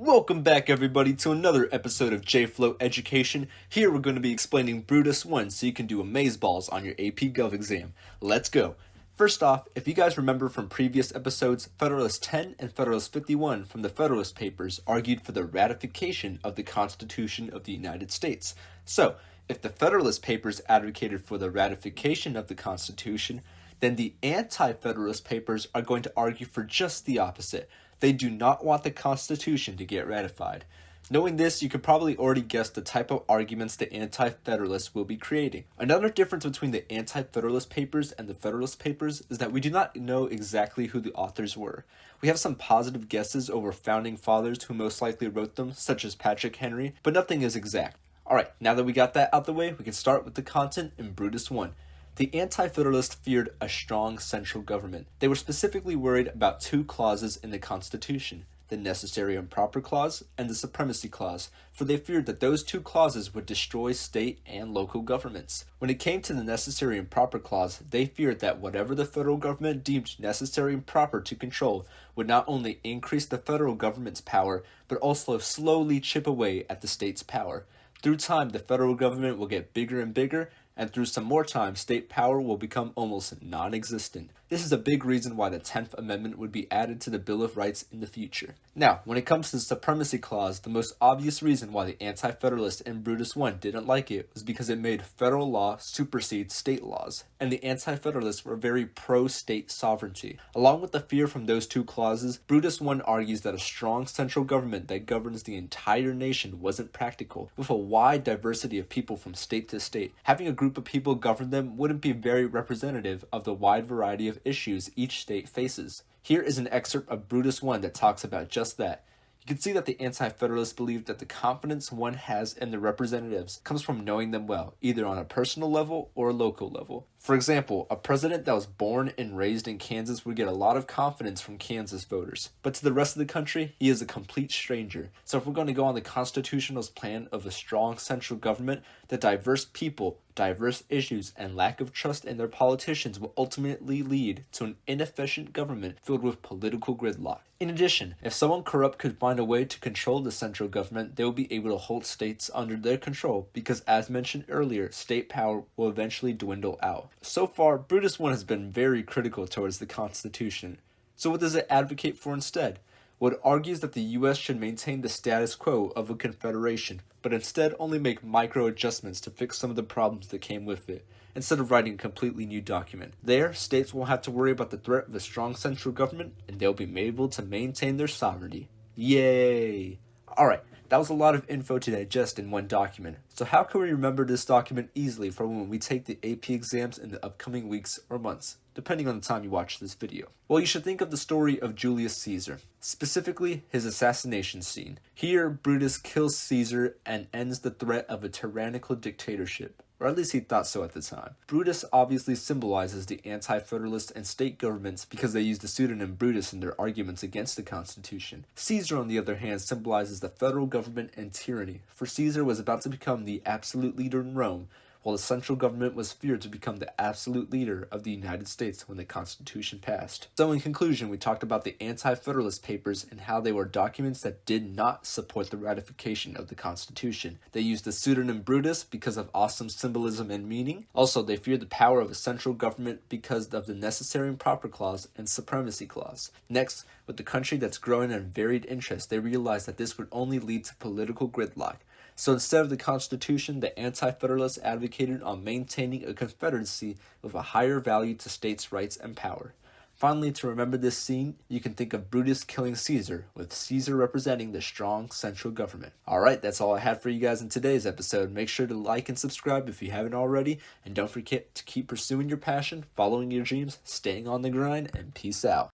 Welcome back everybody to another episode of J-Flo Education. Here we're going to be explaining Brutus 1 so you can do amazeballs on your AP Gov exam. Let's go! First off, if you guys remember from previous episodes, Federalist 10 and Federalist 51 from the Federalist Papers argued for the ratification of the Constitution of the United States. So, if the Federalist Papers advocated for the ratification of the Constitution, then the Anti-Federalist Papers are going to argue for just the opposite. They do not want the Constitution to get ratified. Knowing this, you could probably already guess the type of arguments the Anti-Federalists will be creating. Another difference between the Anti-Federalist Papers and the Federalist Papers is that we do not know exactly who the authors were. We have some positive guesses over founding fathers who most likely wrote them, such as Patrick Henry, but nothing is exact. Alright, now that we got that out the way, we can start with the content in Brutus 1. The Anti-Federalists feared a strong central government. They were specifically worried about two clauses in the Constitution, the Necessary and Proper Clause and the Supremacy Clause, for they feared that those two clauses would destroy state and local governments. When it came to the Necessary and Proper Clause, they feared that whatever the federal government deemed necessary and proper to control would not only increase the federal government's power, but also slowly chip away at the state's power. Through time, the federal government will get bigger and bigger, and through some more time, state power will become almost non-existent. This is a big reason why the 10th Amendment would be added to the Bill of Rights in the future. Now, when it comes to the Supremacy Clause, the most obvious reason why the Anti-Federalists in Brutus 1 didn't like it was because it made federal law supersede state laws, and the Anti-Federalists were very pro-state sovereignty. Along with the fear from those two clauses, Brutus 1 argues that a strong central government that governs the entire nation wasn't practical. With a wide diversity of people from state to state, having a group of people govern them wouldn't be very representative of the wide variety of issues each state faces. Here is an excerpt of Brutus 1 that talks about just that. You can see that the Anti-Federalists believe that the confidence one has in the representatives comes from knowing them well, either on a personal level or a local level. For example, a president that was born and raised in Kansas would get a lot of confidence from Kansas voters, but to the rest of the country, he is a complete stranger. So if we're going to go on the Constitutionalist plan of a strong central government, the diverse people, diverse issues, and lack of trust in their politicians will ultimately lead to an inefficient government filled with political gridlock. In addition, if someone corrupt could find a way to control the central government, they will be able to hold states under their control because, as mentioned earlier, state power will eventually dwindle out. So far, Brutus 1 has been very critical towards the Constitution. So what does it advocate for instead? Well, it argues that the U.S. should maintain the status quo of a confederation, but instead only make micro adjustments to fix some of the problems that came with it, instead of writing a completely new document. There, states won't have to worry about the threat of a strong central government, and they'll be able to maintain their sovereignty. Yay! Alright, that was a lot of info to digest in one document. So how can we remember this document easily for when we take the AP exams in the upcoming weeks or months, depending on the time you watch this video? Well, you should think of the story of Julius Caesar, specifically his assassination scene. Here, Brutus kills Caesar and ends the threat of a tyrannical dictatorship. Or at least he thought so at the time. Brutus obviously symbolizes the Anti-Federalist and state governments because they use the pseudonym Brutus in their arguments against the Constitution. Caesar, on the other hand, symbolizes the federal government and tyranny, for Caesar was about to become the absolute leader in Rome, while the central government was feared to become the absolute leader of the United States when the Constitution passed. So in conclusion, we talked about the Anti-Federalist Papers and how they were documents that did not support the ratification of the Constitution. They used the pseudonym Brutus because of awesome symbolism and meaning. Also, they feared the power of a central government because of the Necessary and Proper Clause and Supremacy Clause. Next, with the country that's growing in varied interests, they realized that this would only lead to political gridlock. So instead of the Constitution, the Anti-Federalists advocated on maintaining a confederacy with a higher value to states' rights and power. Finally, to remember this scene, you can think of Brutus killing Caesar, with Caesar representing the strong central government. Alright, that's all I had for you guys in today's episode. Make sure to like and subscribe if you haven't already, and don't forget to keep pursuing your passion, following your dreams, staying on the grind, and peace out.